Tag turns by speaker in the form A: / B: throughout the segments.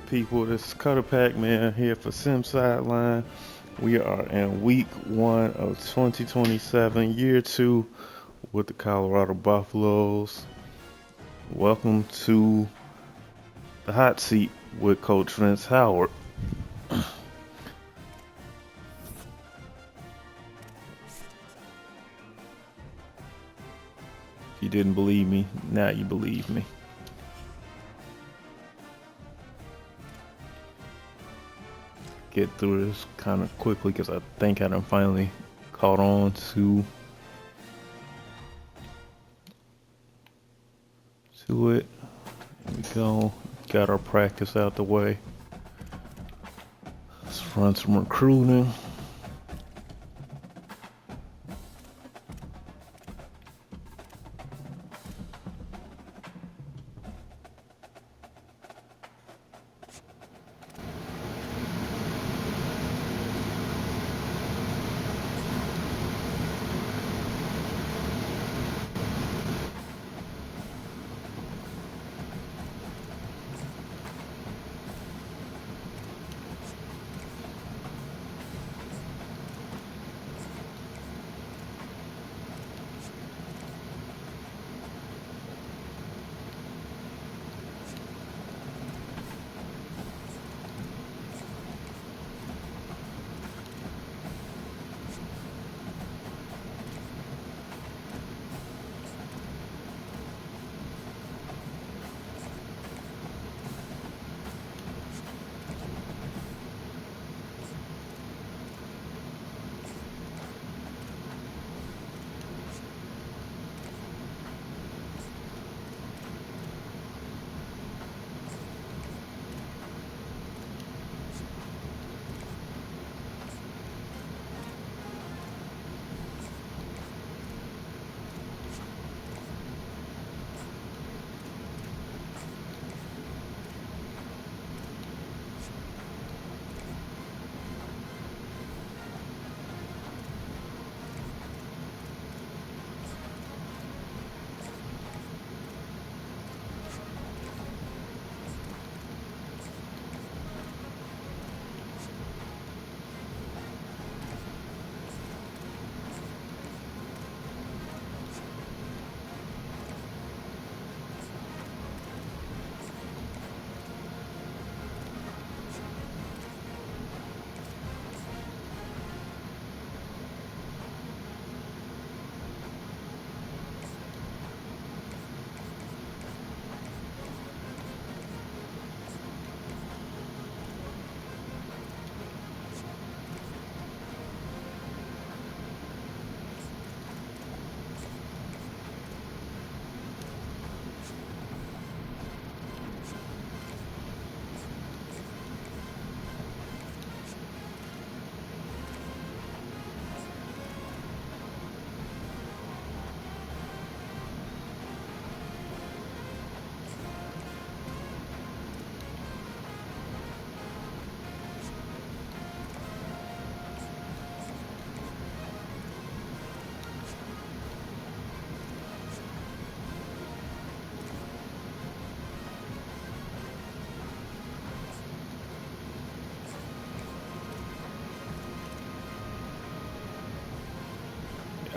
A: people? This is Cutter Pack Man here for Sim Sideline. We are in week 1 of 2027, year 2 with the Colorado Buffaloes. Welcome to the hot seat with Coach Vince Howard. If you didn't believe me, now you believe me. Get through this kind of quickly because I think I done finally caught on to it. Here we go. Got our practice out the way. Let's run some recruiting.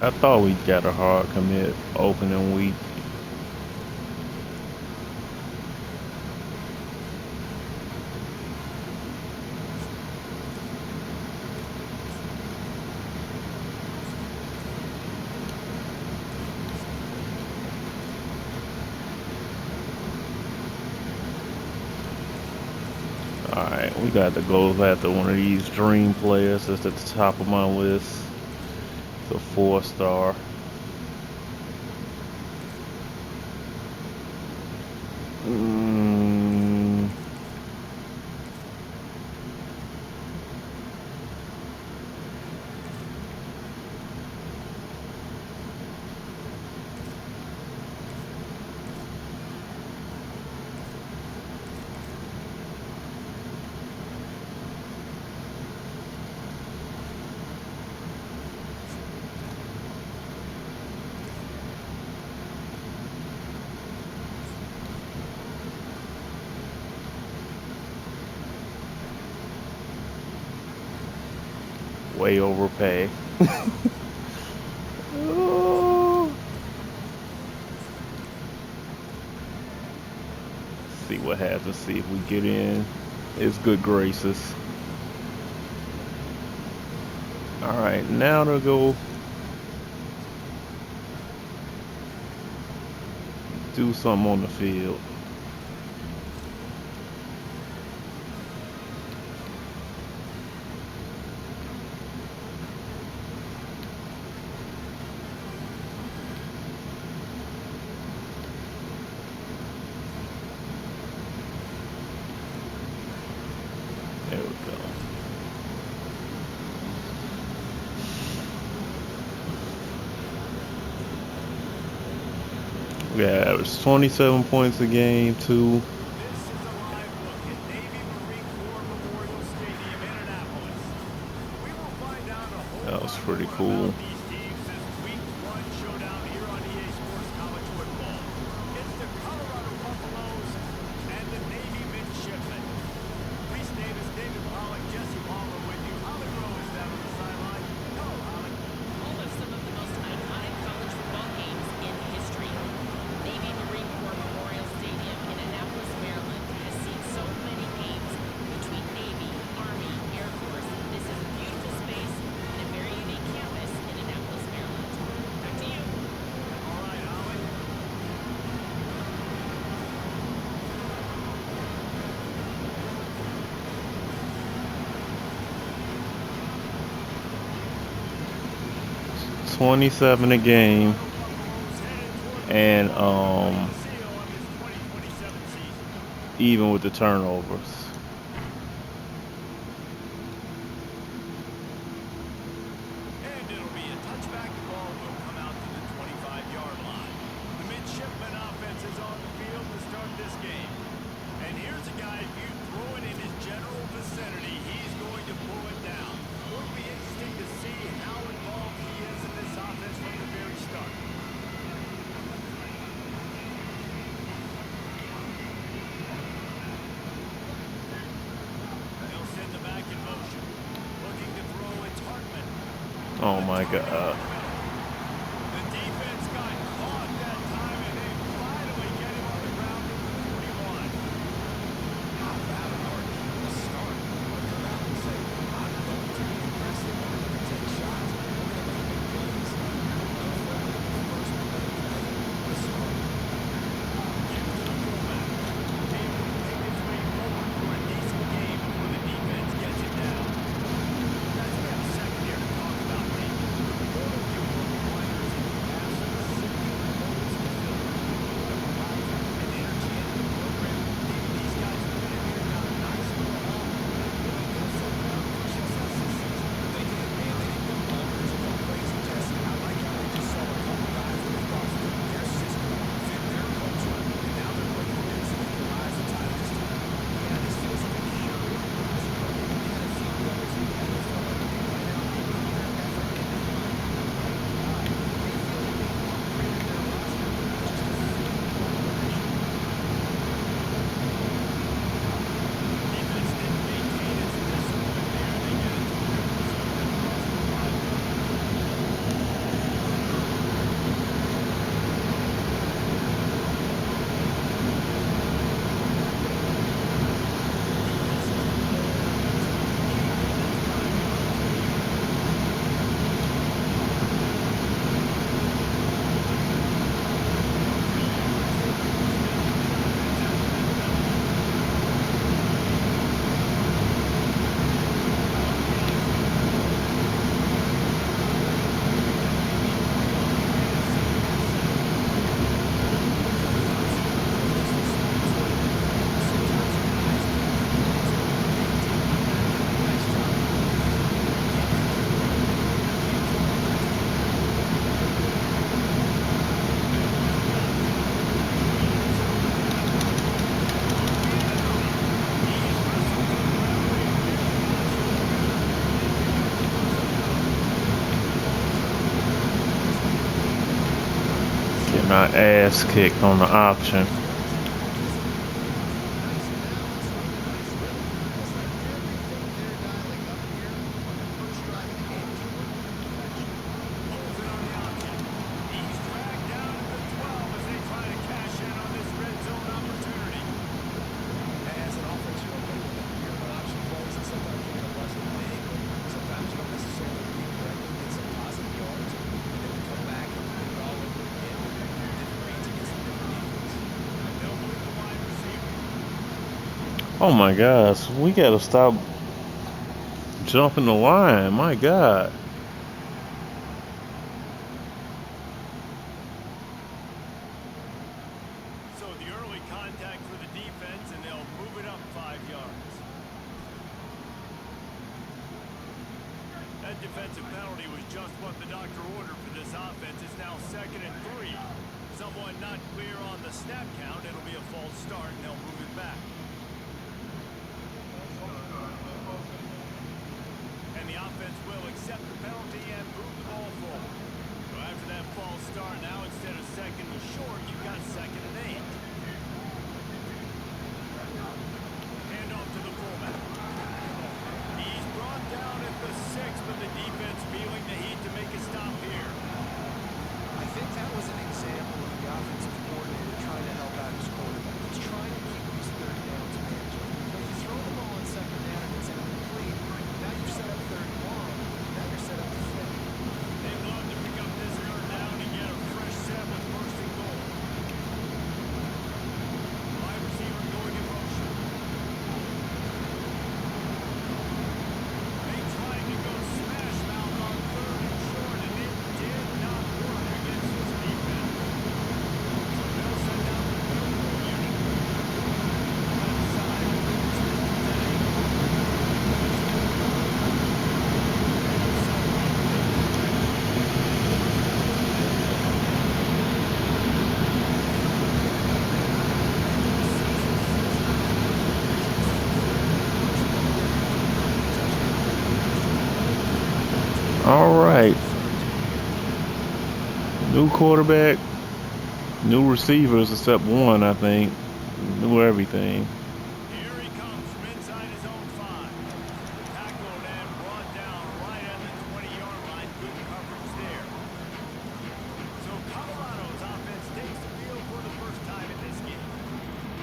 A: I thought we got a hard commit opening week. Alright, we got to go after one of these dream players that's at the top of my list. It's a 4-star. Way overpaid. Oh. See what happens. See if we get in his good graces. All right, now to go do something on the field. There we go. We average 27 points a game, too. That was pretty cool. $27 a game, and even with the turnovers.
B: And it'll be a touchback. The ball will come out to the 25-yard line. The midshipman offense is on the field to start this game. And here's a guy, if you throw it in his general vicinity, he's going to pull it down. It'll be interesting to see how involved he is in this offense from the very start. They'll send the back in motion. Looking to throw, it's Hartman.
A: Oh my God.
B: The defense got caught that time, and they finally get him on the ground at the 41. How about Hartman? The start. When you're out and say, I'm going to be aggressive, I'm going to take shots, I'm going to make big plays. No fault in the first play of the game. The start. Give it to the fullback. Able to make his way forward for a decent game before the defense gets him down. Guys, we have a second here to talk about maybe the portal view of the players and the passes, simply holes to fill. The provider and energy into the program. Maybe these guys have been in here got a nice little haul. Really could have set them up for success this season. They did, man. They didn't go bonkers and go crazy, Jesse. I like how they just saw a couple guys that they thought fit their system, fit their culture, and now they're bringing them in so they can rise the tide this time. Yeah, this feels like a year. They had a few players in the NFL that they might not be putting their effort into the line. They feel like they've upgraded their roster just a few Defense didn't maintain its discipline there. They get into a rhythm, so they're across the line.
A: Get my ass kicked on the option. Oh my gosh, we gotta stop jumping the line. My God.
B: So the early contact for the defense, and they'll move it up 5 yards. That defensive penalty was just what the doctor ordered for this offense. It's now 2nd and 3. Someone not clear on the snap count. It'll be a false start, and they'll move it back. And the offense will accept the penalty and move the ball forward. So after that false start, now instead of 2nd and short, you've got 2nd and 8. Hand off to the fullback. He's brought down at the 6, but the defense feeling the heat to make a stop here.
C: I think that was an example of the offensive coordinator trying to help out his quarterback. He's trying to keep these 3rd downs manageable. When you throw the ball on 2nd down and it's incomplete, now you've set up 3rd and long. Now you're set up to 5th.
B: They love to pick up this 3rd down and get a fresh set with 1st and goal. Wide receiver going in motion. They tried to go smash mouth on 3rd and short, and it did not work against this defense. So they'll send out the field goal unit. Left side,
A: All right. New quarterback, new receivers except one, I think. New everything.
B: here he comes from inside his own 5. Tackled and brought down right at the 20-yard line. Good coverage there. So Colorado's offense takes the field for the first time in this game.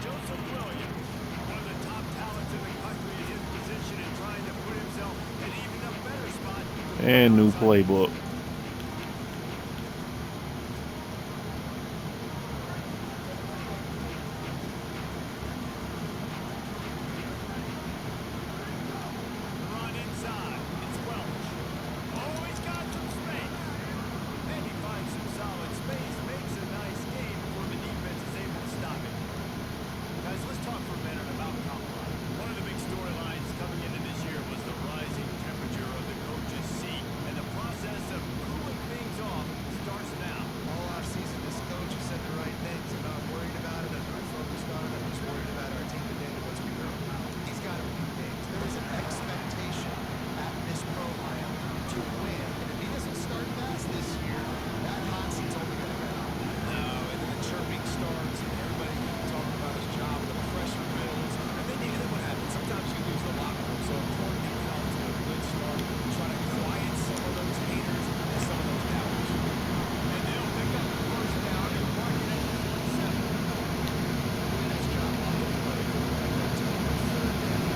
B: Joseph Williams, one of the top talents in the country, is in position and trying to put himself in even a better spot.
A: And new playbook.
B: Run inside. It's Welch. Oh, he's got some space. And he finds some solid space, makes a nice game before the defense is able to stop it. Guys, let's talk for a minute about Colorado. One of the big storylines coming into this year was the rising temperature of the coach's seat, and the process of cooling things off starts now.
C: All offseason, this coach has said the right things. I'm not worried about it. I'm not focused on it. I'm just worried about our team today and what's become. He's got to win games. There is an expectation at this program to win. And if he doesn't start fast this year, that hot seat's only going to go up.
B: No, and then the chirping starts, and everybody talking about his job, the pressure builds, and then what happens? Sometimes you lose the locker room, so important to get out to a good start, try to quiet some of those haters and some of those doubters. And they'll pick up the 1st down and mark it at the 47.
C: Nice job on the play. That took him to 3rd down.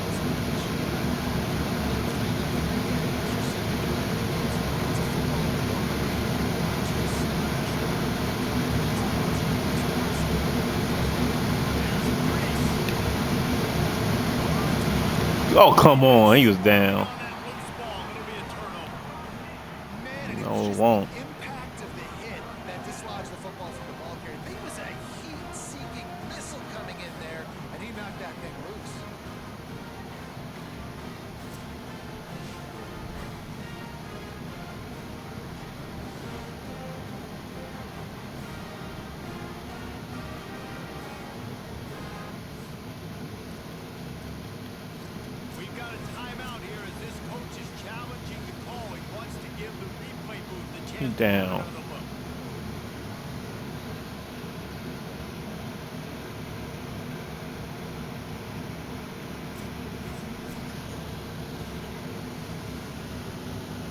A: Oh, come on. He was down.
B: On that loose ball, it'll be a turnover.
C: Man, and it
A: No,
C: was
A: it
C: just
A: won't.
C: the impact of the hit that dislodged the football from the ball carrier. There was a heat-seeking missile coming in there, and he knocked that thing loose.
B: We've got a timeout here as this coach is challenging the call. He wants to give the replay booth the chance to
A: Down.
B: have another look.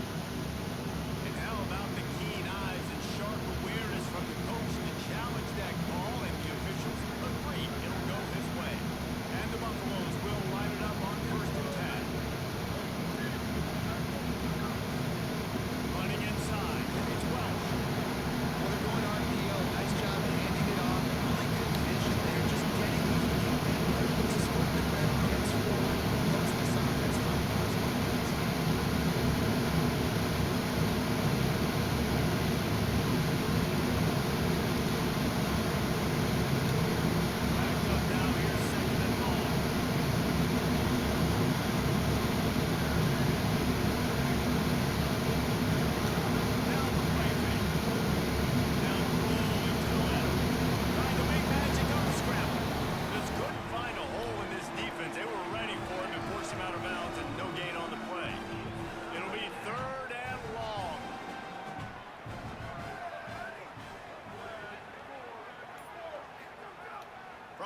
B: And how about the keen eyes and sharp awareness from the coach to challenge that call, and the officials agree it'll go his way. And the Buffaloes will line it up on 1st and 10. Running inside, it's Welch.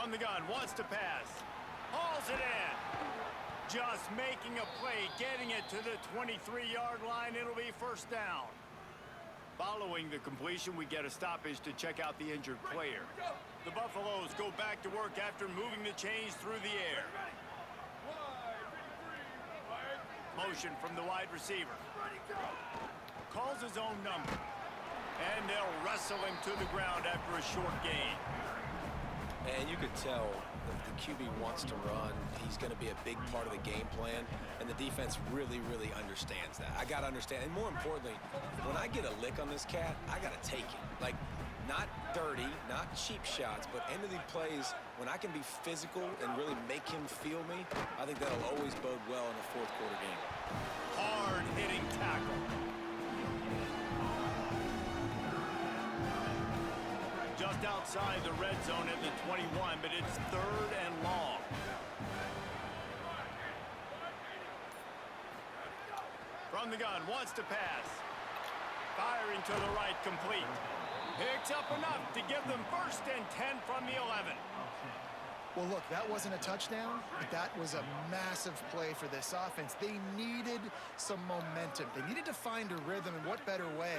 B: From the gun, wants to pass. Hauls it in. Just making a play, getting it to the 23-yard line. It'll be first down. Following the completion, we get a stoppage to check out the injured player. The Buffaloes go back to work after moving the chains through the air. Motion from the wide receiver. Calls his own number. And they'll wrestle him to the ground after a short gain.
D: And you could tell if the QB wants to run, he's going to be a big part of the game plan, and the defense really, really understands that. I got to understand, and more importantly, when I get a lick on this cat, I got to take it. Like, not dirty, not cheap shots, but end of the plays, when I can be physical and really make him feel me, I think that'll always bode well in a fourth quarter game.
B: Hard-hitting tackle. Just outside the red zone at the 21, but it's 3rd and long. From the gun, wants to pass. Firing to the right, complete. Picks up enough to give them 1st and 10 from the 11.
C: Well, look, that wasn't a touchdown, but that was a massive play for this offense. They needed some momentum. They needed to find a rhythm, and what better way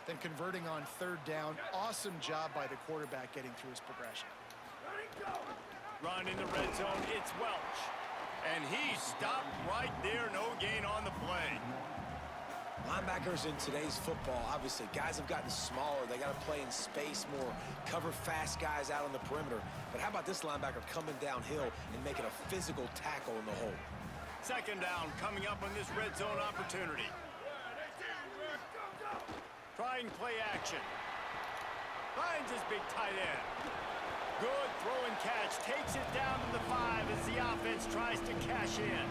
C: than converting on 3rd down. Awesome job by the quarterback getting through his progression.
B: Run in the red zone, it's Welch. And he stopped right there, no gain on the play.
D: Linebackers in today's football, obviously, guys have gotten smaller. They got to play in space more, cover fast guys out on the perimeter. But how about this linebacker coming downhill and making a physical tackle in the hole?
B: 2nd down coming up on this red zone opportunity. Trying play action. Finds his big tight end. Good throw and catch. Takes it down to the 5 as the offense tries to cash in.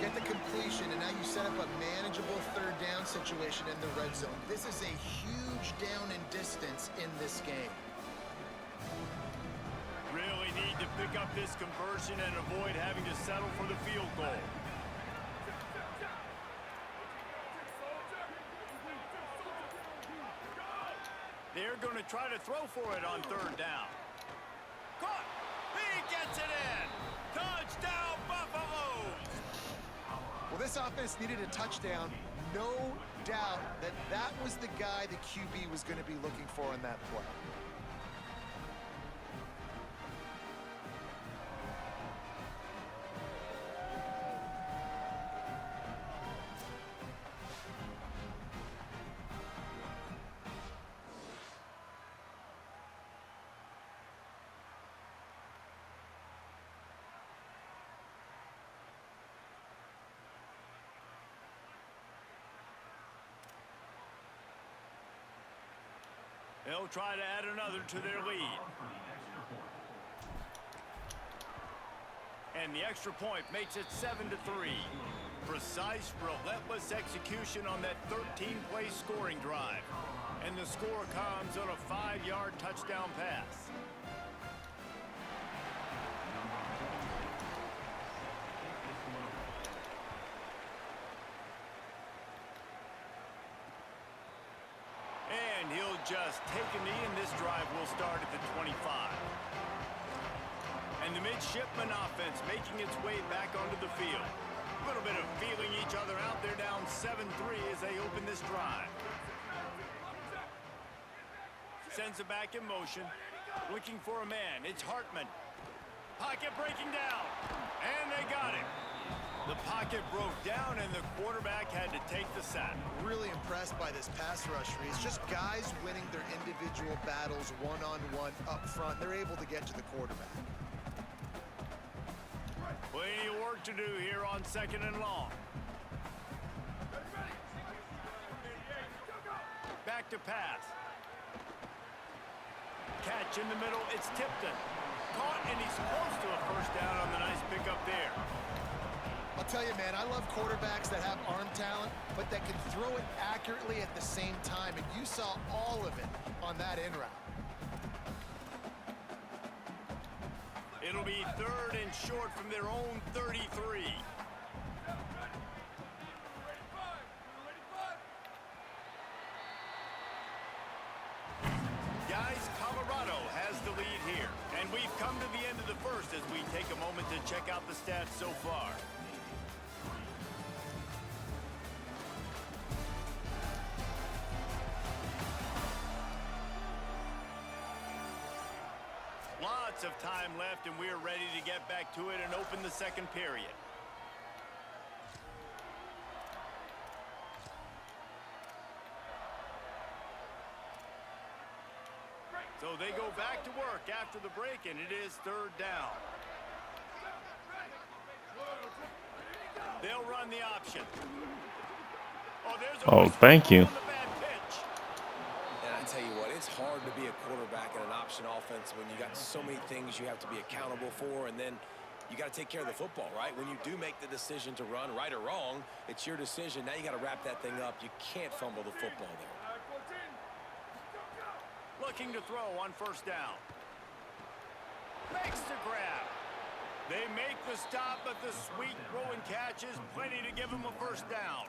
C: Get the completion, and now you set up a manageable 3rd down situation in the red zone. This is a huge down in distance in this game.
B: Really need to pick up this conversion and avoid having to settle for the field goal. They're going to try to throw for it on 3rd down. Caught! He gets it in! Touchdown, Buffaloes!
C: Well, this offense needed a touchdown. No doubt that that was the guy the QB was going to be looking for on that play.
B: They'll try to add another to their lead. And the extra point makes it 7-3. Precise, relentless execution on that 13-play scoring drive. And the score comes on a 5-yard touchdown pass. And he'll just take a knee, and this drive will start at the 25. And the midshipman offense making its way back onto the field. A little bit of feeling each other out. They're down 7-3 as they open this drive. Sends it back in motion. Looking for a man. It's Hartman. Pocket breaking down. And they got him. The pocket broke down, and the quarterback had to take the sack.
C: Really impressed by this pass rush, Reese. Just guys winning their individual battles one-on-one up front. They're able to get to the quarterback.
B: Plenty of work to do here on 2nd and long. Back to pass. Catch in the middle. It's Tipton. Caught, and he's close to a 1st down on the nice pickup there.
C: I'll tell you, man, I love quarterbacks that have arm talent, but that can throw it accurately at the same time, and you saw all of it on that in route.
B: It'll be 3rd and short from their own 33. Guys, Colorado has the lead here, and we've come come to the end of the first as we take a moment to check out the stats so far. Lots of time left, and we're ready to get back to it and open the second period. So they go back to work after the break, and it is third down. They'll run the option. There's a
A: thank you.
B: bad pitch.
D: And I tell you what, it's hard to be a quarterback in an option offense when you got so many things you have to be accountable for, and then you got to take care of the football, right? When you do make the decision to run, right or wrong, it's your decision. Now you got to wrap that thing up. You can't fumble the football there.
B: Looking to throw on first down. Makes the grab. They make the stop, but the sweet throw and catch is plenty to give them a first down.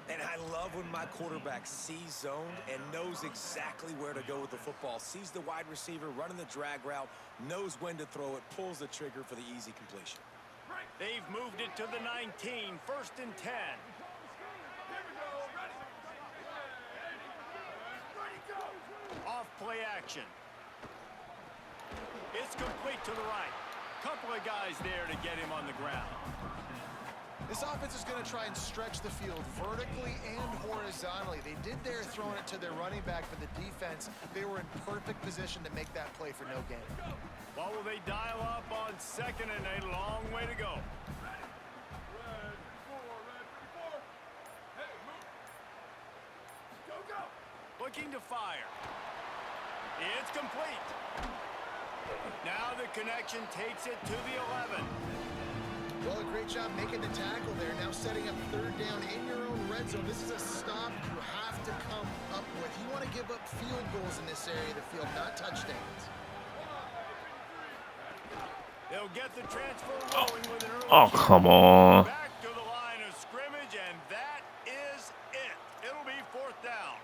D: And I love when my quarterback sees zoned and knows exactly where to go with the football. Sees the wide receiver running the drag route, knows when to throw it, pulls the trigger for the easy completion.
B: They've moved it to the 19, first and 10. Off play action. It's complete to the right. Couple of guys there to get him on the ground.
C: This offense is going to try and stretch the field vertically and horizontally. They did there throwing it to their running back, but the defense, they were in perfect position to make that play for no gain.
B: What will they dial up on second and a long way to go? Looking to fire. It's complete. Now the connection takes it to the 11.
C: Well, a great job making the tackle there. Now setting up third down in your own red zone. This is a stop you have to come up with. You want to give up field goals in this area of the field, not touchdowns.
B: They'll get the transfer rolling with an early
A: Oh, come on.
B: back to the line of scrimmage, and that is it. It'll be fourth down.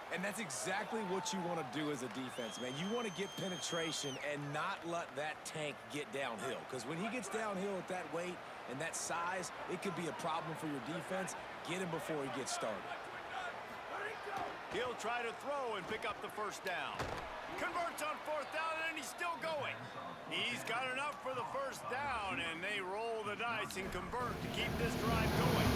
D: And that's exactly what you want to do as a defense, man. You want to get penetration and not let that tank get downhill. Because when he gets downhill at that weight and that size, it could be a problem for your defense. Get him before he gets started.
B: He'll try to throw and pick up the first down. Converts on fourth down, and he's still going. He's got enough for the first down, and they roll the dice and convert to keep this drive going.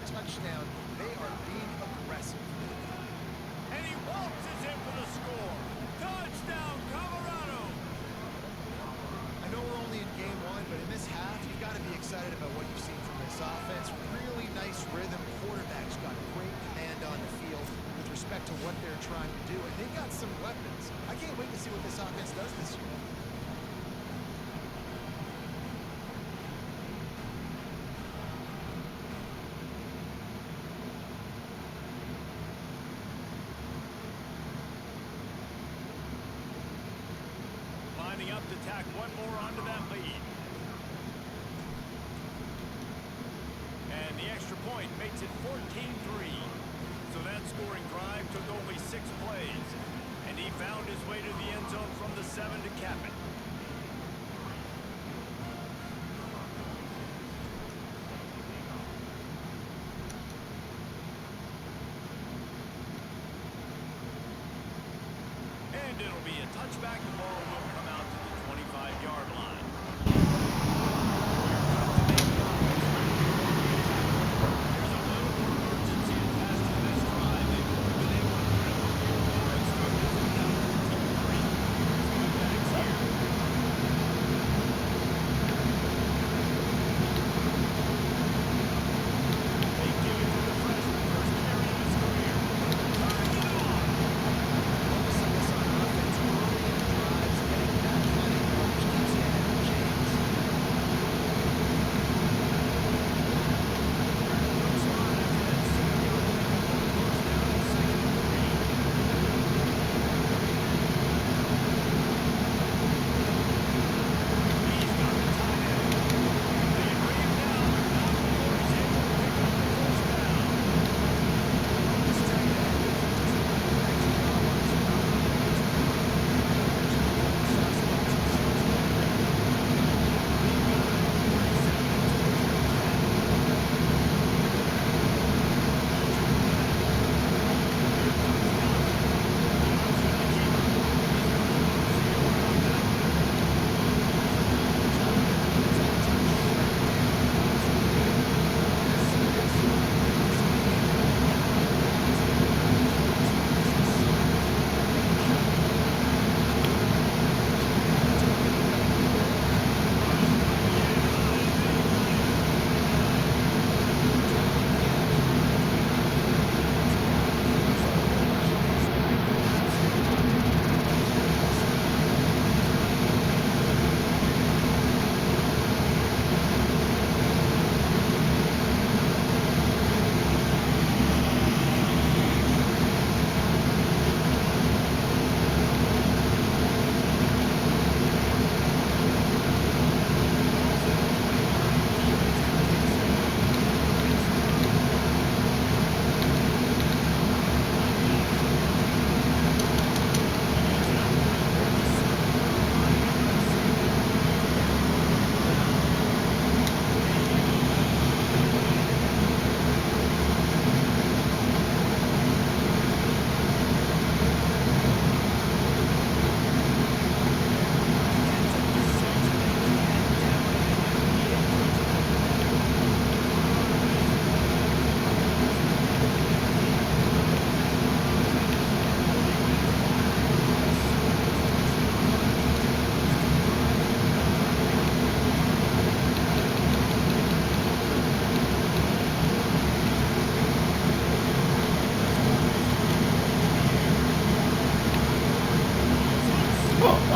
C: Touchdown. They are being aggressive.
B: And he waltzes in for the score. Touchdown, Colorado.
C: I know we're only in game one, but in this half, you've got to be excited about what you've seen from this offense. Really nice rhythm. Quarterback's got great command on the field with respect to what they're trying to do. And they've got some weapons. I can't wait to see what this offense does this year.
B: Lining up to tack one more onto that lead. And the extra point makes it 14-3. So that scoring drive took only 6 plays. And he found his way to the end zone from the 7 to cap it. And it'll be a touchback. The ball will come out to the 25-yard line. There's a little more urgency attached to this drive. They've been able to put up a good start. This is now 13-3. Some impacts here. They give it to the freshman, first carry of his career. Turning it on.
C: This on offense early in the drives, getting that money, which keeps you ahead.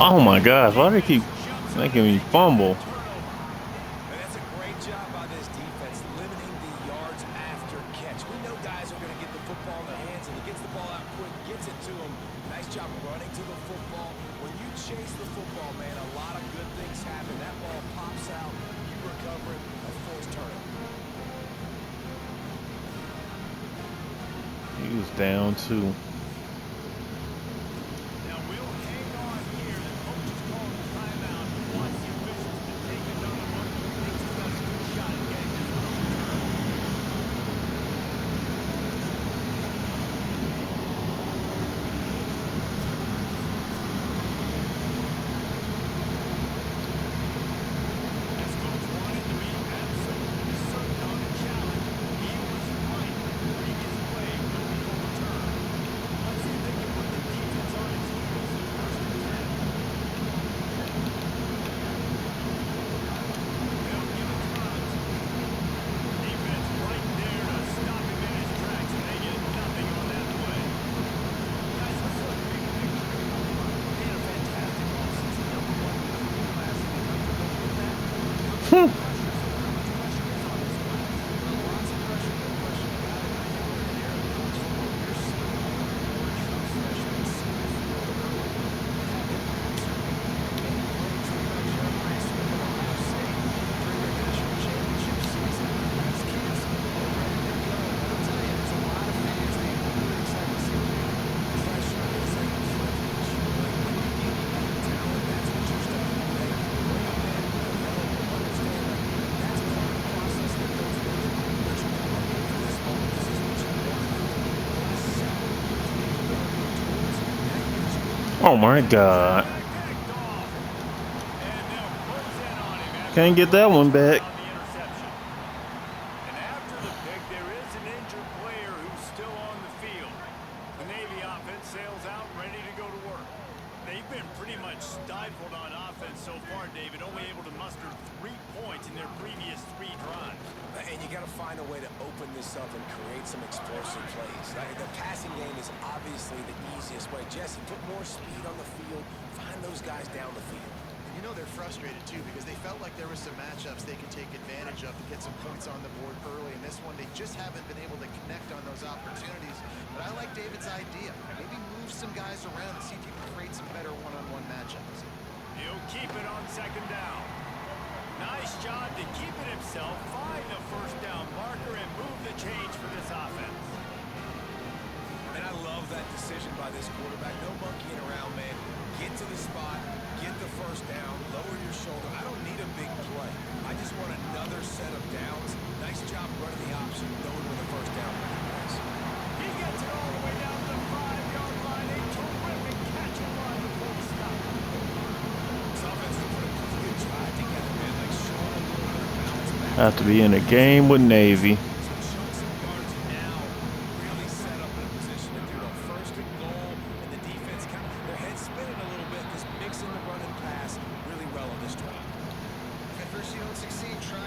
A: Oh my gosh, why do they keep making me fumble?
D: And that's a great job by this defense, limiting the yards after catch. We know guys are going to get the football in their hands, and he gets the ball out quick, gets it to him. Nice job running to the football. When you chase the football, man, a lot of good things happen. That ball pops out, you recover it, a forced turnover.
A: He was down too.
B: Now we'll hang on here. The coach is calling a timeout. He wants the officials to take another look. Thinks he's got a good shot at getting this one overturned. As coach wanted to be absolutely certain on the challenge, he was right. The previous play will be overturned. Let's see if they can put the defense on its heels in first and 10. They'll give it to Rollins. Defense right there to stop him in his tracks, and they get nothing on that play. Guys, let's look big picture. They had a fantastic offseason. Number one recruiting class in the country. But with that comes pressure. So how much pressure is on this class?
C: Lots of pressure, no question about it. I think we're in an era of college football where you're seeing more true freshmen, senior field early, that have impacts early, and plays like John Mason at Ohio State during their national championship season. These kids are ready to go. And I'll tell you, there's a lot of fans that are really excited to see what they do. Pressure is a privilege. Like when you get elite talent, that's what you're starting to play. Bring them in, develop them, understand them. That's part of the process that goes with it. But you're coming in for this moment. This is what you want to do. The last several years they've developed their tools. That gives you
A: Oh my God.
B: Picked off. And they'll close in on him after
A: Can't get that one back.
B: on the interception. And after the pick, there is an injured player who's still on the field. The Navy offense sails out ready to go to work. They've been pretty much stifled on offense so far, David, only able to muster 3 points in their previous 3 drives.
D: And you got to find a way to open this up and create some explosive plays. The passing game is obviously the easiest way. Jesse, put more speed on the field. Find those guys down the field.
C: And you know they're frustrated too because they felt like there were some matchups they could take advantage of to get some points on the board early. In this one, they just haven't been able to connect on those opportunities. But I like David's idea. Maybe move some guys around and see if you can create some better one-on-one matchups.
B: He'll keep it on 2nd down. Nice job to keep it himself, find the first down marker, and move the change for this offense.
D: And I love that decision by this quarterback. No monkeying around, man. Get to the spot, get the first down, lower your shoulder. I don't need a big play. I just want another set of downs. Nice job running the option, knowing where the first down was.
B: He gets it all the way down to the 5-yard line. A terrific catch and run before the stop.
D: This offense has put a pretty good drive together, man. Like showing a little bit of bounce back.
A: Have to be in a game with Navy.
D: So showing some yards and now really set up in a position to do a 1st and goal. And the defense kind of, their heads spinning a little bit. Just mixing the run and pass really well on this drive.
C: If at first you don't succeed, try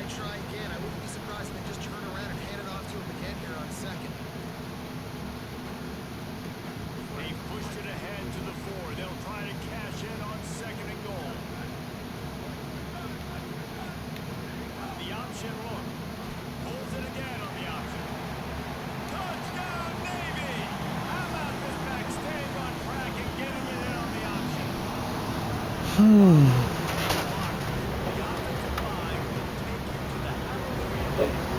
C: again. I wouldn't be surprised if they just turn around and hand it off to him again here on 2nd.
B: They pushed it ahead to the 4. They'll try to cash in on 2nd and goal. The option look. Pulls it again on the option. Touchdown, Navy! How about this back staying on track and getting it in on the option? The offensive line will take you to the Hallelujah.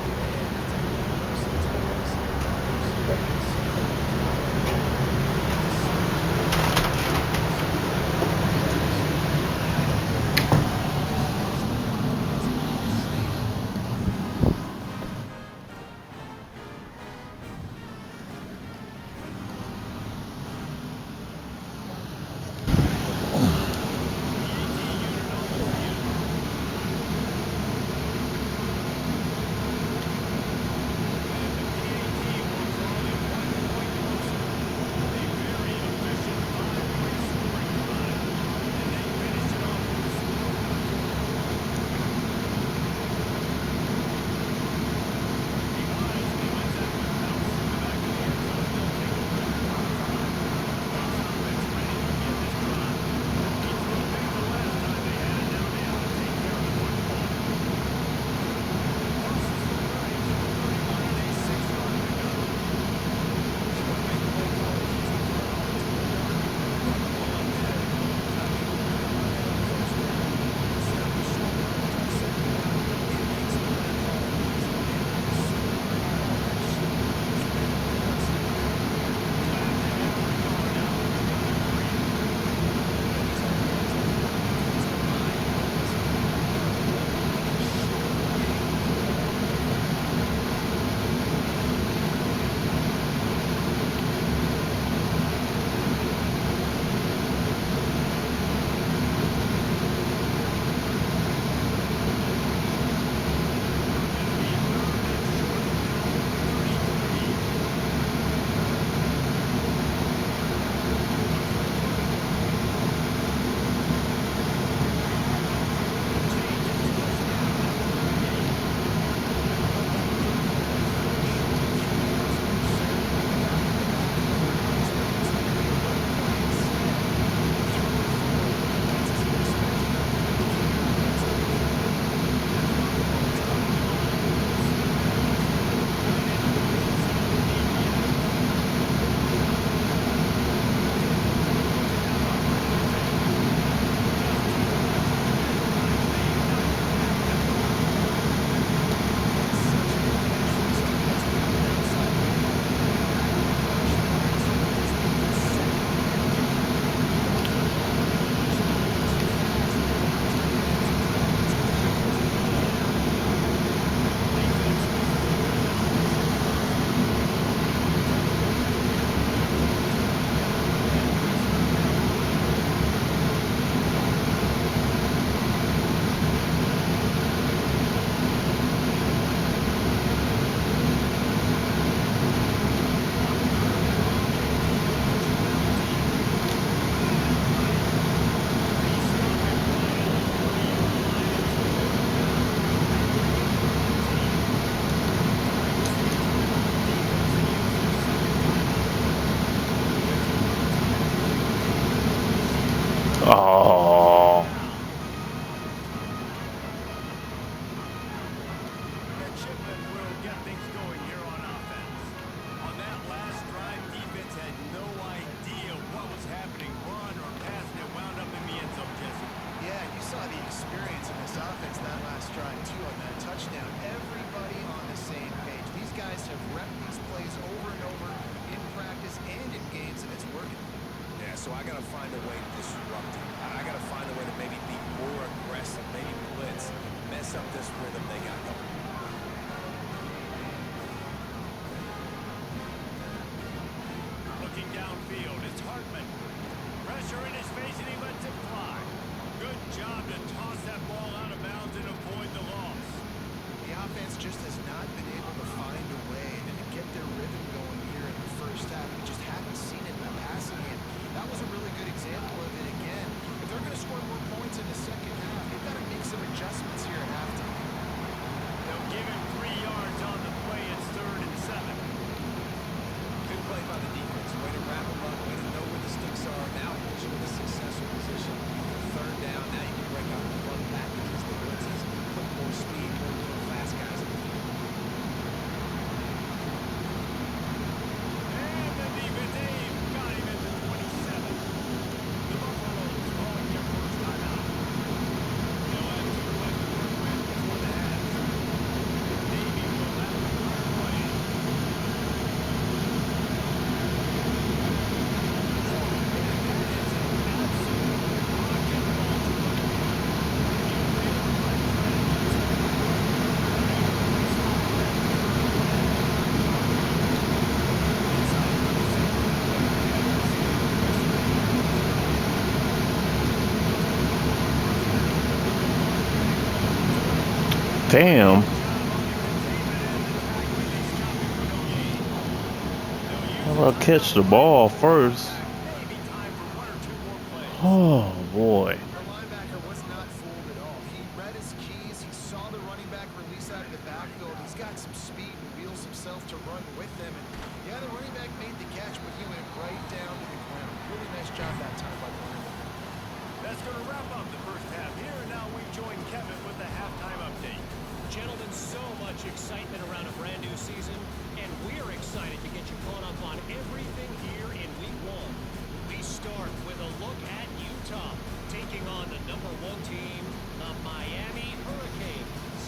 D: find a way to disrupt him. I got to find a way to maybe be more aggressive, maybe blitz, mess up this rhythm they got going.
B: Looking downfield, it's Hartman. Pressure in his face, and he lets it fly. Good job to toss that ball out of bounds and avoid the loss.
C: The offense just has not been able to find a way to get their rhythm going here in the first half. We just haven't seen it in the passing game. That was a really good example of it again. If they're going to score more points in the second half, they've got to make some adjustments here at halftime.
B: They'll give him 3 yards on the play. It's 3rd and 7.
D: Good play by the defense. Way to wrap them up. Way to know where the sticks are. Now push them in a successful position. 3rd down. Now you can break out the front packages, the blitzes, put more speed, more little fast guys in the field.
B: And the defense got him at the 27. The Buffaloes calling their first timeout. They'll have 2 left to work with before the half. Navy will have the first play.
A: Damn. How about catch the ball first?
B: Maybe time for 1 or 2 more plays.
A: Oh boy.
C: The linebacker was not fooled at all. He read his keys. He saw the running back release out of the backfield. He's got some speed and wheels himself to run with them. And yeah, the running back made the catch, but he went right down to the ground. Really nice job that time by the running back.
B: That's going to wrap up the first half here, and now we join Kevin with the halftime update.
E: Gentlemen, so much excitement around a brand new season, and we're excited to get you caught up on everything here in Week 1. We start with a look at Utah, taking on the #1 team, the Miami Hurricanes.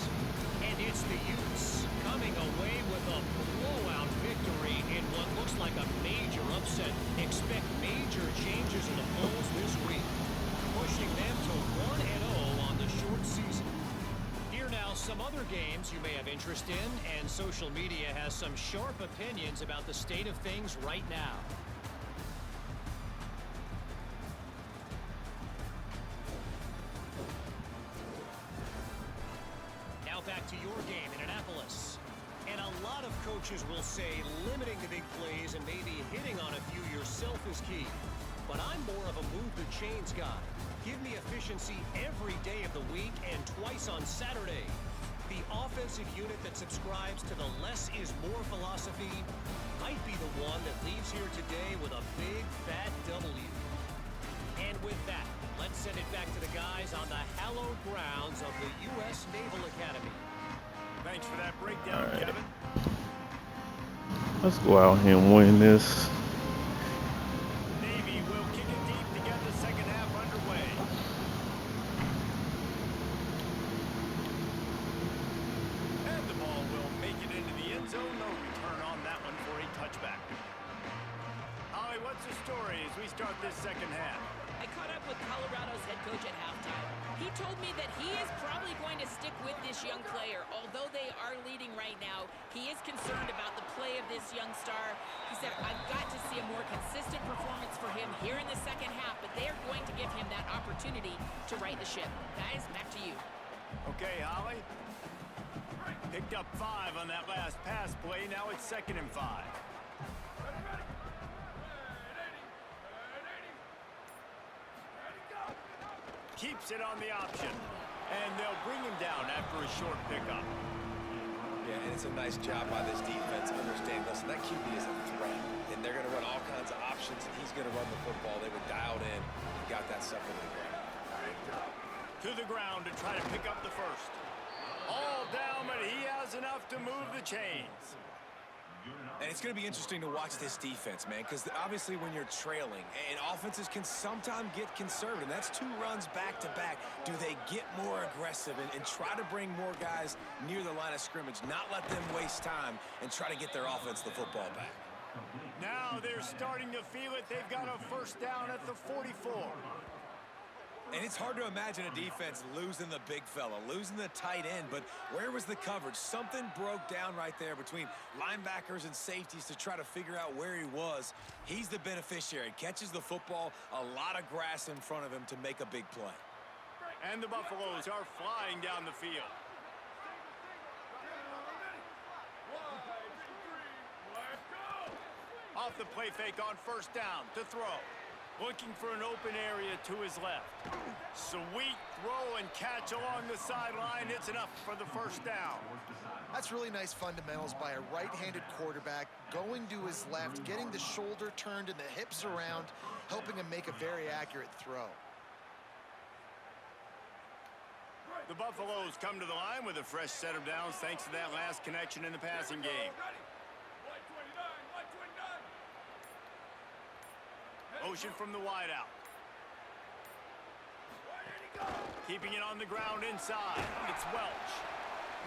E: And it's the Utes coming away with a blowout victory in what looks like a major upset. Expect major changes in the polls this week, pushing them to 1-0 on the short season. Here now, some other games you may have interest in, and social media has some sharp opinions about the state of things right now. Now back to your game in Annapolis. And a lot of coaches will say limiting the big plays and maybe hitting on a few yourself is key. But I'm more of a move the chains guy. Give me efficiency every day of the week and twice on Saturday. The offensive unit that subscribes to the less is more philosophy might be the one that leaves here today with a big fat W. And with that, let's send it back to the guys on the hallowed grounds of the U.S. Naval Academy.
B: Thanks for that breakdown,
A: All right.
B: Kevin.
A: Let's go out here and win this.
B: Navy will kick it deep to get the second half underway. And the ball will make it into the end zone. No return on that one for a touchback. Holly, what's the story as we start this second half?
F: I caught up with Colorado's head coach at halftime. He told me that he is probably going to stick with this young player. Although they are leading right now, he is concerned about the play of this young star. He said, I've got to see a more consistent performance for him here in the second half, but they are going to give him that opportunity to right the ship. Guys, back to you.
B: Okay, Holly. Picked up 5 on that last pass play. Now it's 2nd and 5. Keeps it on the option. And they'll bring him down after a short pickup.
D: Yeah, and it's a nice job by this defense. Understand, listen, that QB is a threat. And they're going to run all kinds of options, and he's going to run the football. They were dialed in and got that stuff into the ground.
B: To the ground to try to pick up the first. All down, but he has enough to move the chains.
D: And it's going to be interesting to watch this defense, man, because obviously when you're trailing, and offenses can sometimes get conservative. That's 2 runs back-to-back. Do they get more aggressive and try to bring more guys near the line of scrimmage, not let them waste time, and try to get their offense the football back?
B: Now they're starting to feel it. They've got a first down at the 44.
D: And it's hard to imagine a defense losing the big fella, losing the tight end, but where was the coverage? Something broke down right there between linebackers and safeties to try to figure out where he was. He's the beneficiary. Catches the football, a lot of grass in front of him to make a big play.
B: And the Buffaloes are flying down the field. Off the play fake on first down to throw. Looking for an open area to his left. Sweet throw and catch along the sideline. It's enough for the first down.
C: That's really nice fundamentals by a right-handed quarterback, going to his left, getting the shoulder turned and the hips around, helping him make a very accurate throw.
B: The Buffaloes come to the line with a fresh set of downs thanks to that last connection in the passing game. Motion from the wideout. Keeping it on the ground inside. It's Welch.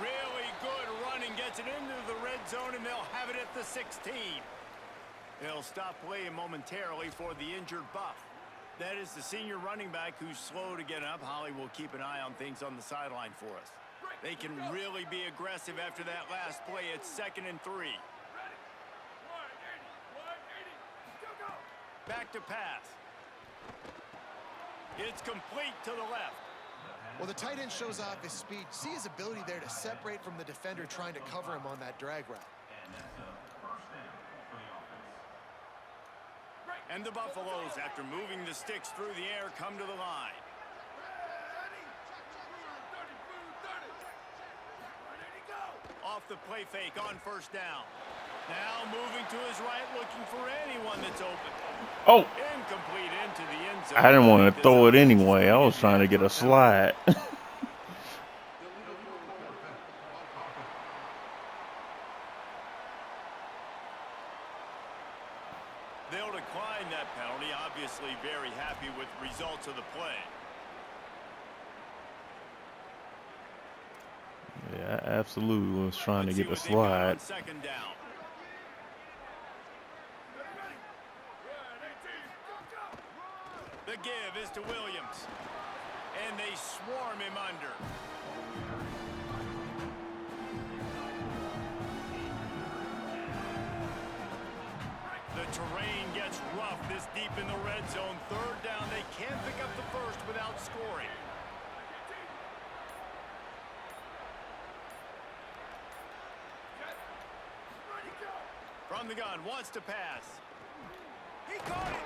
B: Really good running. Gets it into the red zone, and they'll have it at the 16. They'll stop play momentarily for the injured Buff. That is the senior running back who's slow to get up. Holly will keep an eye on things on the sideline for us. They can really be aggressive after that last play. It's 2nd and 3. Back to pass. It's complete to the left.
C: Well, the tight end shows off his speed. See his ability there to separate from the defender trying to cover him on that drag route.
B: And the Buffaloes, after moving the sticks through the air, come to the line. Off the play fake on first down. Now moving to his right, looking for anyone that's open.
A: Oh!
B: Incomplete into the end zone.
A: I didn't want to throw it anyway. I was trying to get a slide.
B: They'll decline that penalty. Obviously very happy with results of the play.
A: Yeah, I absolutely was trying to get a slide.
B: Second down. The give is to Williams. And they swarm him under. The terrain gets rough this deep in the red zone. Third down. They can't pick up the first without scoring. From the gun, wants to pass. He caught it.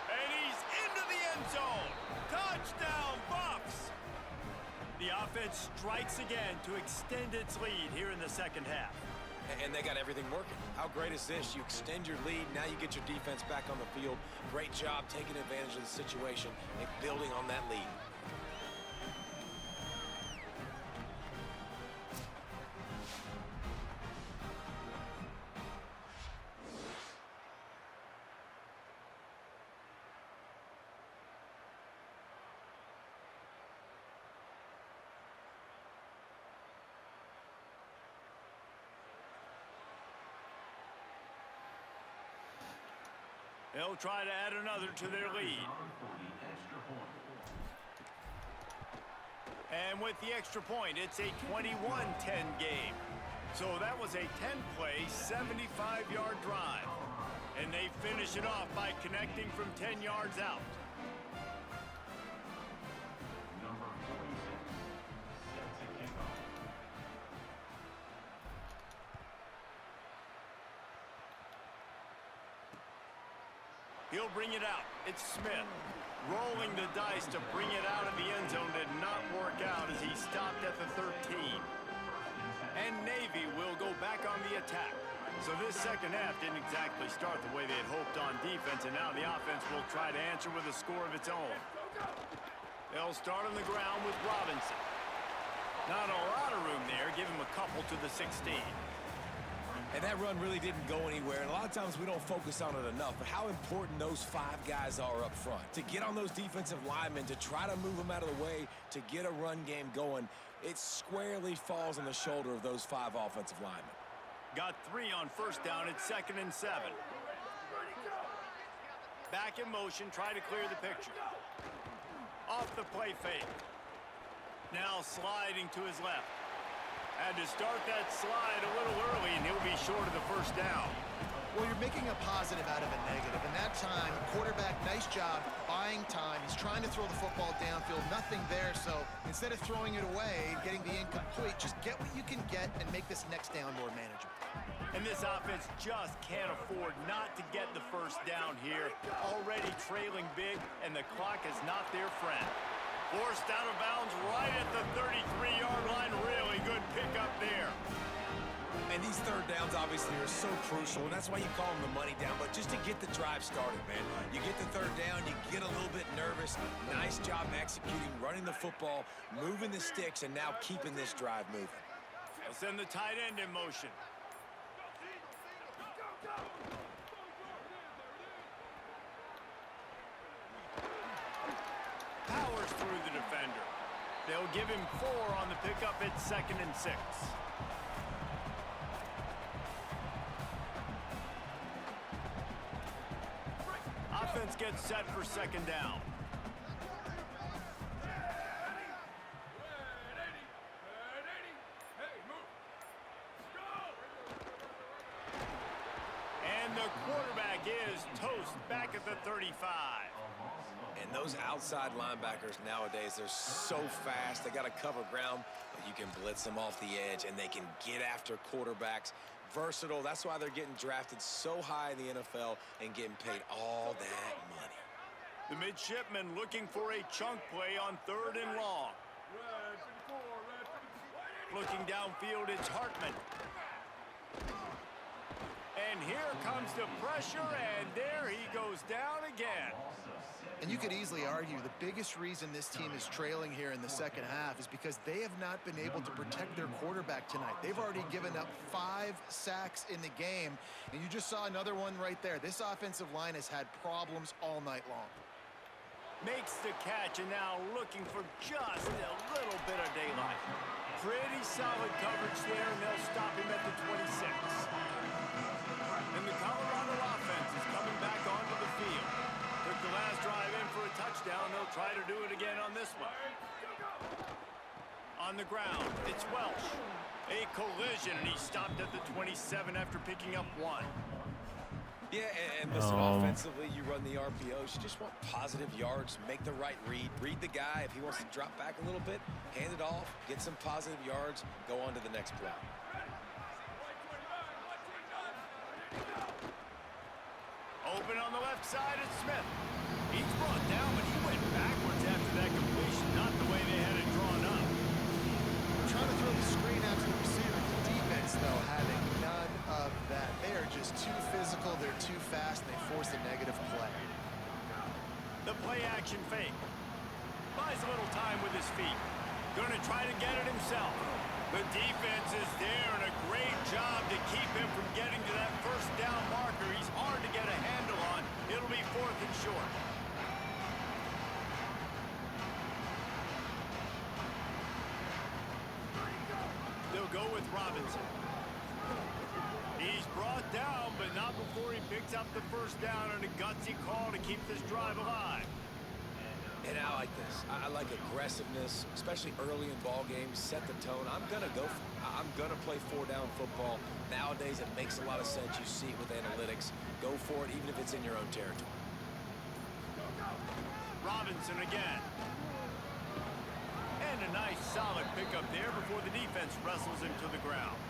B: And he's into the end zone. Touchdown, Buffs. The offense strikes again to extend its lead here in the second half.
D: And they got everything working. How great is this? You extend your lead, now you get your defense back on the field. Great job taking advantage of the situation and building on that lead.
B: They'll try to add another to their lead. And with the extra point, it's a 21-10 game. So that was a 10-play, 75-yard drive. And they finish it off by connecting from 10 yards out. He'll bring it out. It's Smith. Rolling the dice to bring it out of the end zone did not work out as he stopped at the 13. And Navy will go back on the attack. So this second half didn't exactly start the way they had hoped on defense, and now the offense will try to answer with a score of its own. They'll start on the ground with Robinson. Not a lot of room there. Give him a couple to the 16.
D: And that run really didn't go anywhere, and a lot of times we don't focus on it enough, but how important those 5 guys are up front. To get on those defensive linemen, to try to move them out of the way, to get a run game going, it squarely falls on the shoulder of those 5 offensive linemen.
B: Got 3 on first down. It's 2nd and 7. Back in motion, try to clear the picture. Off the play fake. Now sliding to his left. Had to start that slide a little early, and he'll be short of the first down.
C: Well, you're making a positive out of a negative. And that time, quarterback, nice job buying time. He's trying to throw the football downfield. Nothing there. So instead of throwing it away, getting the incomplete, just get what you can get and make this next down more manageable.
B: And this offense just can't afford not to get the first down here. Already trailing big, and the clock is not their friend. Forced out of bounds right at the 33-yard line. Really good pickup there.
D: And these third downs obviously are so crucial, and that's why you call them the money down. But just to get the drive started, man, you get the third down, you get a little bit nervous. Nice job executing, running the football, moving the sticks, and now keeping this drive moving.
B: They'll send the tight end in motion. Powers through the defender. They'll give him 4 on the pickup. It's 2nd and 6. Offense gets set for 2nd down. And the quarterback is toast back at the 35.
D: And those outside linebackers nowadays, they're so fast. They got to cover ground, but you can blitz them off the edge, and they can get after quarterbacks. Versatile. That's why they're getting drafted so high in the NFL and getting paid all that money.
B: The midshipman looking for a chunk play on 3rd and long. Looking downfield, it's Hartman. And here comes the pressure, and there he goes down again.
C: And you could easily argue the biggest reason this team is trailing here in the second half is because they have not been able to protect their quarterback tonight. They've already given up 5 sacks in the game, and you just saw another one right there. This offensive line has had problems all night long.
B: Makes the catch, and now looking for just a little bit of daylight. Pretty solid coverage there, and they'll stop him at the 26. And the Colorado offense is coming back onto the field. Took the last drive in for a touchdown. They'll try to do it again on this one. On the ground, it's Welch. A collision, and he stopped at the 27 after picking up 1.
D: Yeah, and listen, offensively, you run the RPOs. You just want positive yards, make the right read. Read the guy. If he wants to drop back a little bit, hand it off, get some positive yards, go on to the next play.
B: Open on the left side, it's Smith. He's brought down, but he went backwards after that completion, not the way they had it drawn up.
C: Trying to throw the screen out to the receiver. The defense, though, having none of that. They are just too physical, they're too fast, and they force a negative play.
B: The play action fake. Buys a little time with his feet. Going to try to get it himself. The defense is there, and a great job to keep him from getting to that first down marker. He's hard to get a handle on. It'll be 4th and short. They'll go with Robinson. He's brought down, but not before he picks up the first down, and a gutsy call to keep this drive alive.
D: And I like this. I like aggressiveness, especially early in ball games. Set the tone. I'm going to go for it. I'm going to play 4-down football. Nowadays, it makes a lot of sense. You see it with analytics. Go for it, even if it's in your own territory.
B: Robinson again. And a nice solid pickup there before the defense wrestles him to the ground.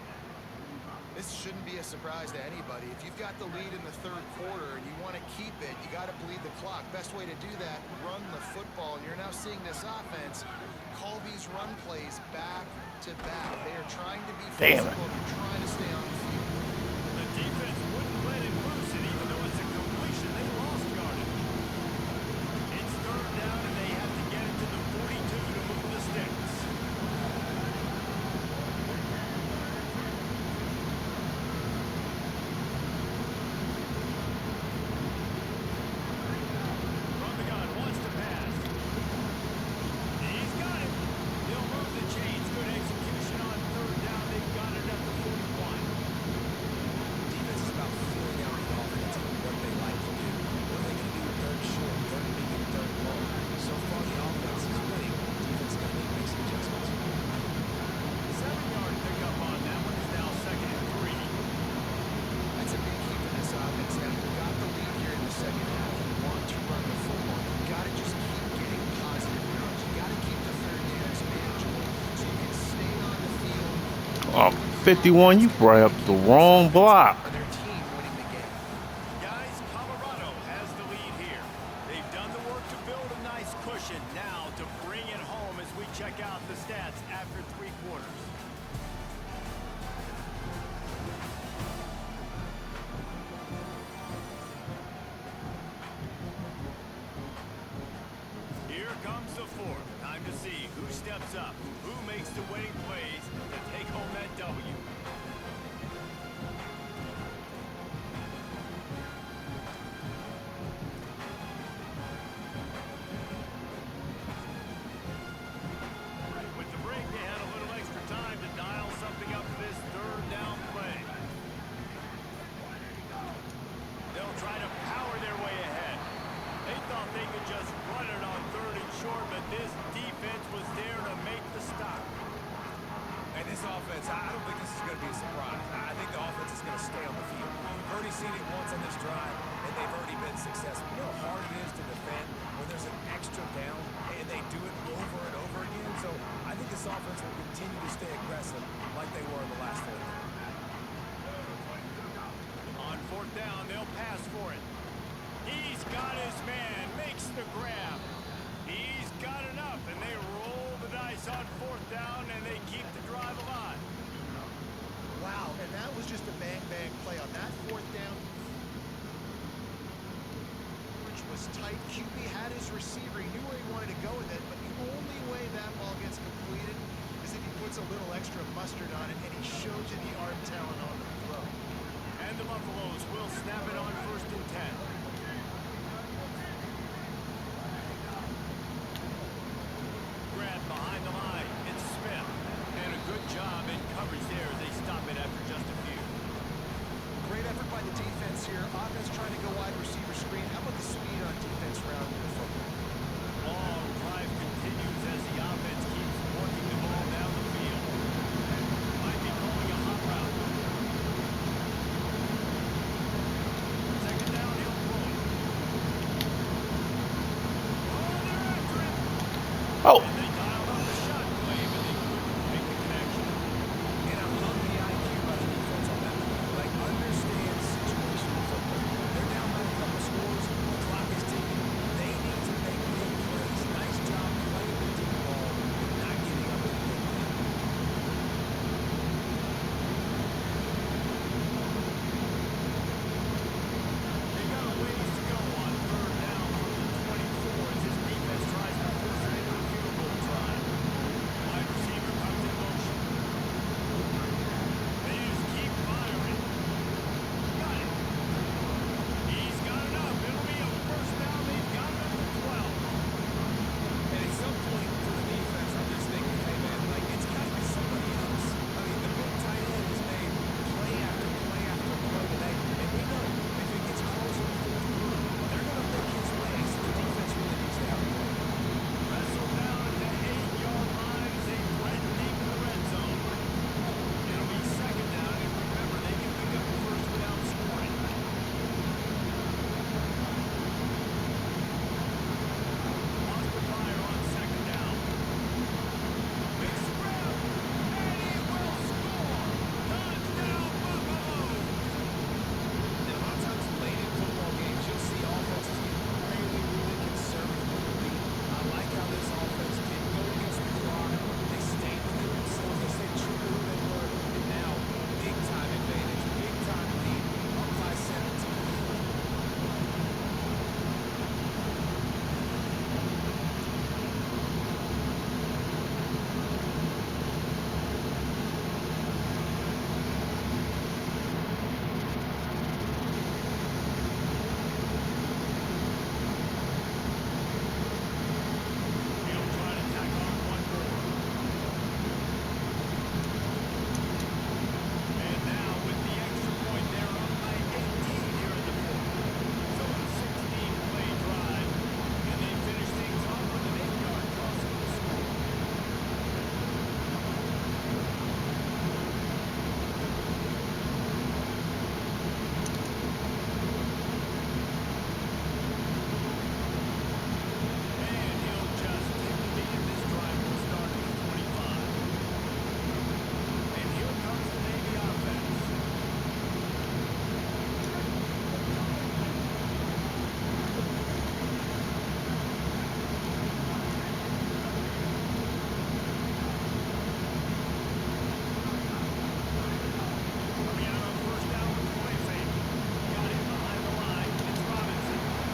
C: This shouldn't be a surprise to anybody. If you've got the lead in the 3rd quarter and you want to keep it, you got to bleed the clock. Best way to do that, run the football. And you're now seeing this offense call these run plays back to back. They are trying to be physical. They're trying to stay on the field.
B: The defense wouldn't let him loose, and even though it's a completion, they lost yardage. It's 3rd down, and they have to get it to the 42 to move the sticks. He'll move the chains. Good execution on 3rd down. They've got it at the 41.
A: 51, you grabbed the wrong block.
C: And their team winning the game.
B: Guys, Colorado has the lead here. They've done the work to build a nice cushion. Now to bring it home as we check out the stats after 3 quarters. Here comes the fourth. Time to see who steps up, who makes the winning plays to take home that W. With the break, they had a little extra time to dial something up for this third down play. They'll try to power their way ahead. They thought they could just run it on 3rd and short, but this defense was there to make the stop.
D: And this offense, I don't think this is going to be a surprise. I think the offense is going to stay on the field. We've already seen it once on this drive, and they've already been successful. You know how hard it is to defend when there's an extra down, and they do it over and over again. So I think this offense will continue to stay aggressive like they were in the last 4 games.
B: On 4th down, they'll pass for it. He's got his man, makes the grab. He's got enough, and they roll the dice on 4th down, and they keep the drive alive.
C: Wow, and that was just a bang-bang play on that 4th down. Which was tight. QB had his receiver. He knew where he wanted to go with it, but the only way that ball gets completed is if he puts a little extra mustard on it, and he shows you the arm talent on the throw.
B: And the Buffaloes will snap it on 1st and 10. Grab behind the line. It's Smith. And a good job in coverage there as they stop it after just a few.
C: Great effort by the defense here. Offense trying to go wide receiver screen. How about the speed on defense rounding the football?
B: Long drive continues as the offense keeps working the ball down the field. Might be calling a hot route. 2nd down, he'll throw it. Oh, they're after it.
A: Oh,
B: And they dialed up the shot play, but they couldn't make the connection.
D: And I love the IQ by the defense on that play. Like, understand situational football. They're down by a couple scores. The clock is ticking. They need to make big plays. Nice job playing the deep ball and not giving up anything.
B: They got a ways to go on 3rd down from the 24 as this defense tries to force it into a field goal.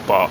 A: Ball.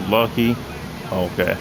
A: Lucky. Okay.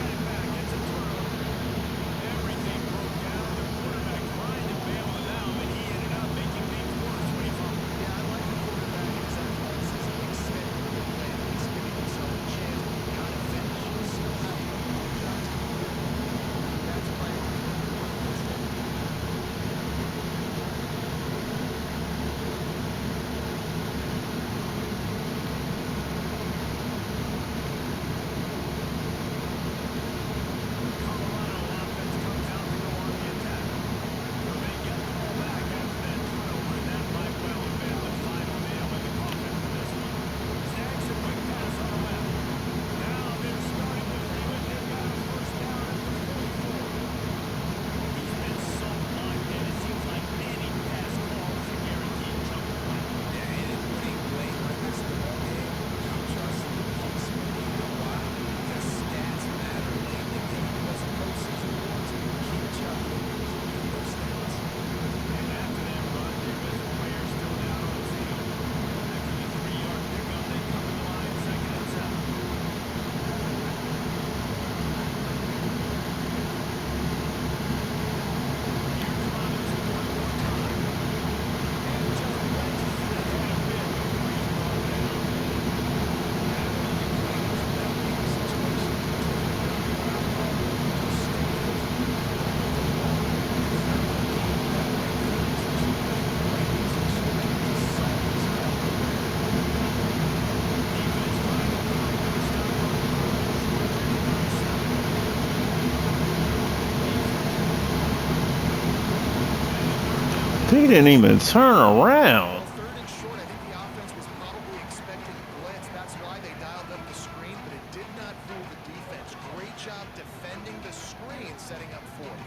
A: He didn't even turn around.
C: Third and short, I think the offense was probably expecting blitz. That's why they dialed up the screen, but it did not fool the defense. Great job defending the screen, setting up fourth.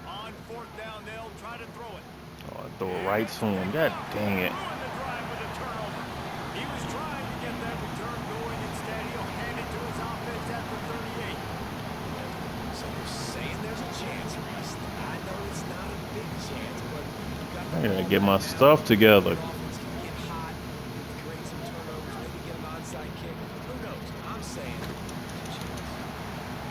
B: On fourth down, they'll try to throw it.
A: Oh, I throw it right to him. God dang it.
B: Ruined the drive with a turnover. He was trying to get that return going. Instead, he'll hand it to his offense at the 38.
D: So you're saying there's a chance, Russ. I know it's not a big chance, but you got
A: I gotta get my stuff together.
D: offense can get hot, create some turnovers, maybe get an onside kick. Who knows? I'm saying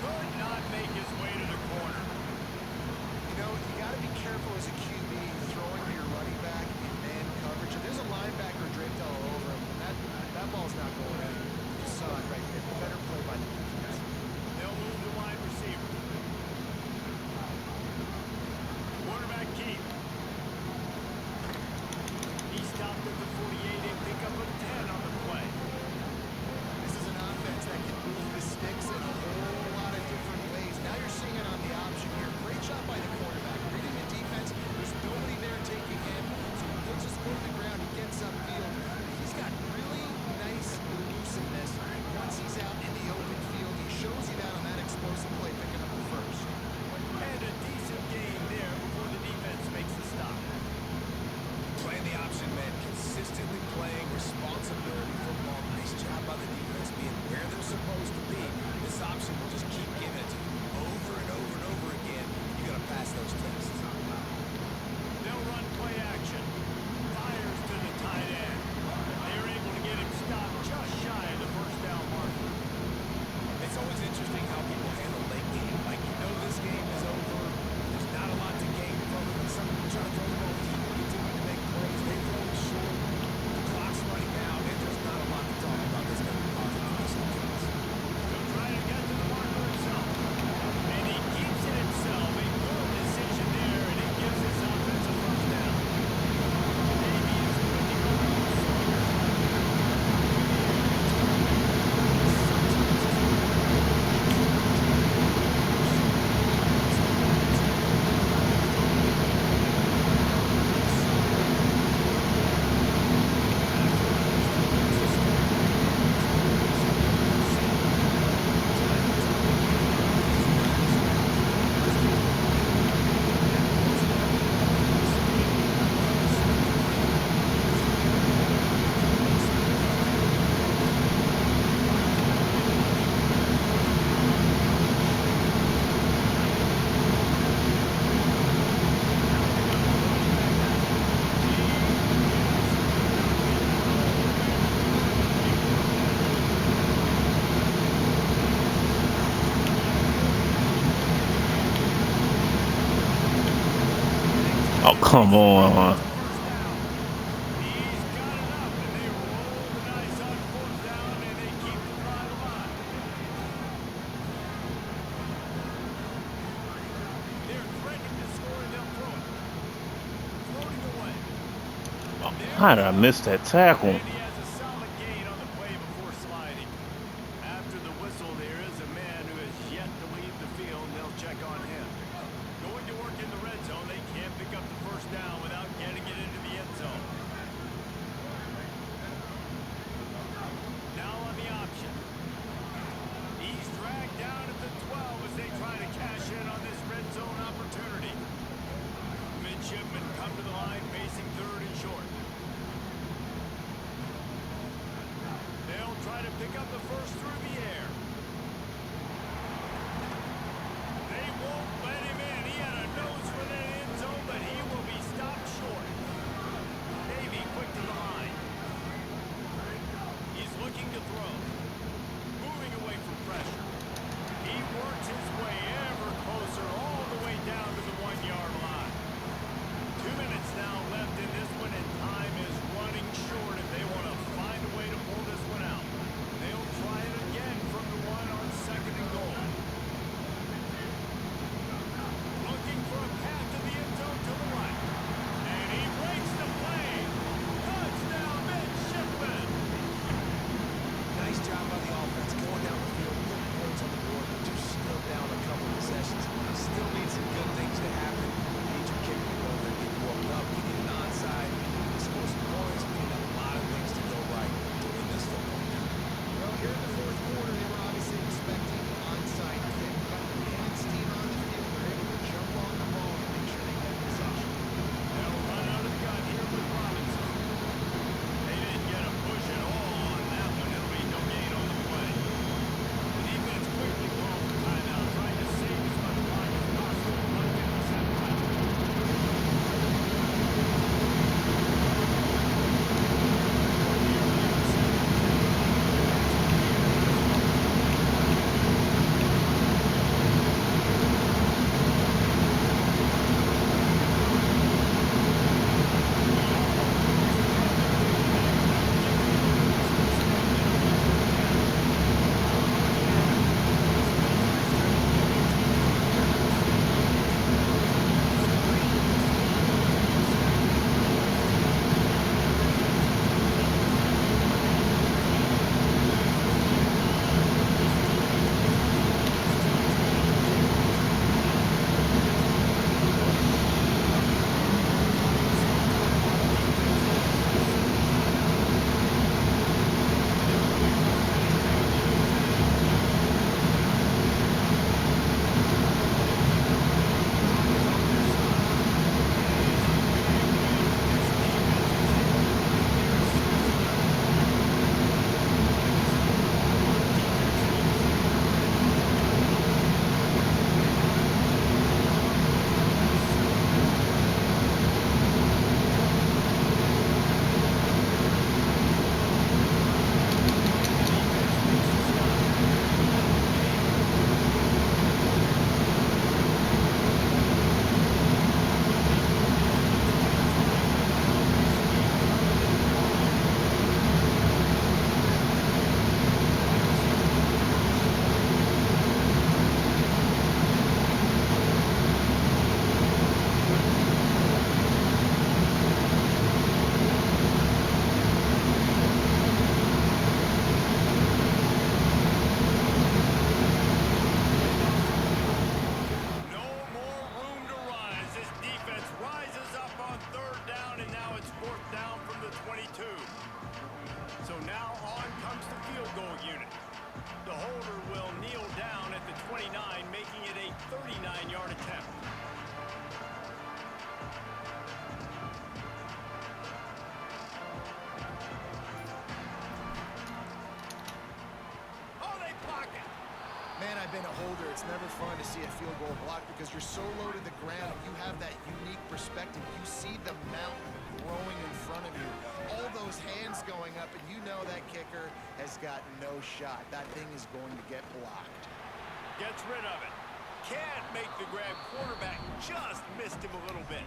B: Could not make his way to the corner.
C: You know, you got to be careful as a QB throwing to your running back in man coverage. If there's a linebacker draped all over him, that ball's not going in. You saw it right there. Better play by the defense.
B: They'll move the wide receiver. Quarterback keep. He stops
A: Oh, come on.
B: He's got it up, and they roll the dice on fourth down, and they keep the drive alive. They're threatening to score, and they'll throw it. Floating away.
A: How did I miss that tackle?
B: And he has a solid gain on the play before sliding. After the whistle, there is a man who has yet to leave the field, and they'll check on him. Going to work in the red zone, they can't pick up the first down without getting it into the end zone. Now on the option. He's dragged down at the 12 as they try to cash in on this red zone opportunity. Midshipmen come to the line facing third and short. They'll try to pick up the first through the air. They won't let him in. He had a nose for that end zone, but he will be stopped short. Navy quick to the line. He's looking to throw. Moving away from pressure. He works his way ever closer all the way down to the 1-yard line. 2 minutes now left in this one, and time is running short if they want to find a way to pull this one out. They'll try it again from the 1 on second and goal. Looking for a path to the end zone to the right. And he breaks the play. Touchdown, Midshipmen.
C: Nice job by the offense going down the field, putting points on the board, but you're still down a couple possessions. Still need some good things to happen. You need your kicker to go there and get warmed up. You need an onside. You need to score some points. We need a lot of things to go right to win this football game. Well, here in the fourth quarter, they were obviously expecting an onside kick, but with Steam on the field, they're able to jump on the ball and make sure they get possession.
B: They'll run out of the gun here with Robinson. They didn't get a push at all on that one. It'll be no gain on the play. The defense quickly calls for timeout, trying to save as much time as possible. But get the set time.
C: I've been a holder, it's never fun to see a field goal blocked because you're so low to the ground. You have that unique perspective. You see the mountain growing in front of you. All those hands going up, and you know that kicker has got no shot. That thing is going to get blocked.
B: Gets rid of it. can't make the grab. Quarterback just missed him a little bit.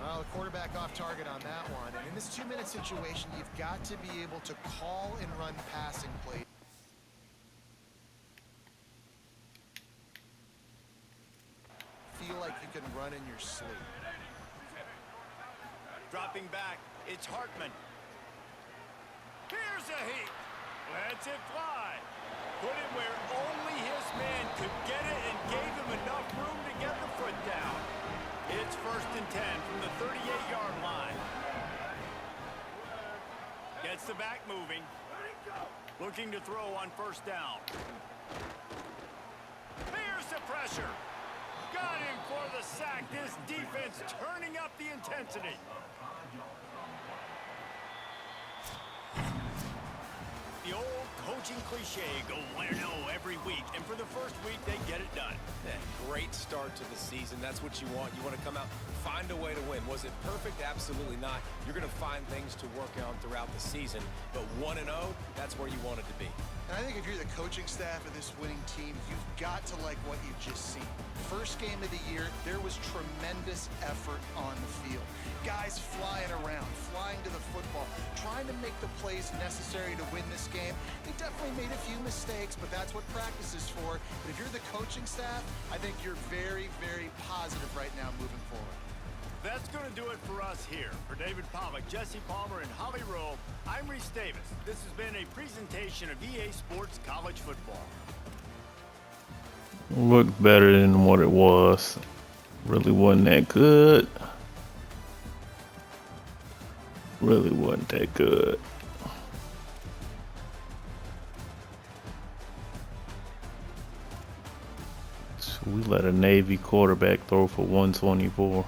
C: Well, the quarterback off target on that one. And in this 2-minute situation, you've got to be able to call and run passing plays. Feel like you can run in your sleep.
B: Dropping back, it's Hartman. Here's a heat. Lets it fly. Put it where only his man could get it and gave him enough room to get the foot down. It's 1st and 10 from the 38-yard line. Gets the back moving. Looking to throw on 1st down. Here's the pressure. Got him for the sack. This defense turning up the intensity. The old coaching cliche, go 1-0 every week. And for the first week, they get it done.
D: Yeah, great start to the season. That's what you want. You want to come out, find a way to win. Was it perfect? Absolutely not. You're going to find things to work on throughout the season. But 1-0, that's where you want it to be.
C: And I think if you're the coaching staff of this winning team, you've got to like what you've just seen. First game of the year, there was tremendous effort on the field. Guys flying around, flying to the football, trying to make the plays necessary to win this game. They definitely made a few mistakes, but that's what practice is for. But if you're the coaching staff, I think you're very, very positive right now moving forward.
B: That's going to do it for us here. For David Pollack, Jesse Palmer, and Holly Rowe, I'm Reese Davis. This has been a presentation of EA Sports College Football.
A: Looked better than what it was. Really wasn't that good. Really wasn't that good. So we let a Navy quarterback throw for 124.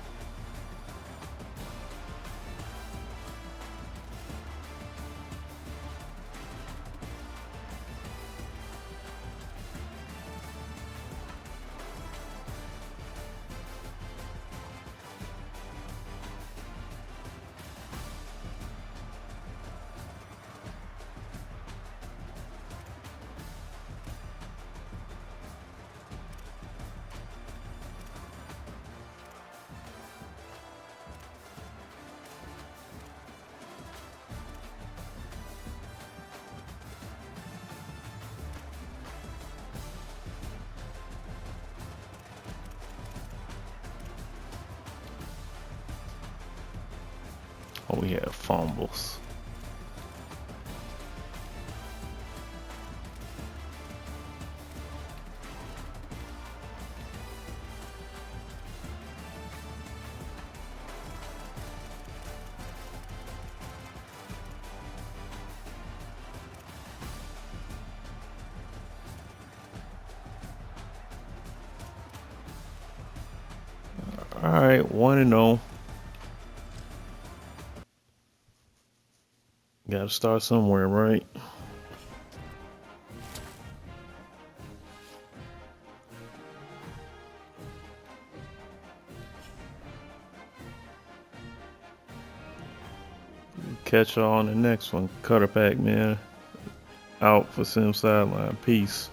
A: Oh, we had fumbles. All right, 1-0. Got to start somewhere, right? Catch y'all on the next one. Cutter Pack, man. Out for Sim Sideline. Peace.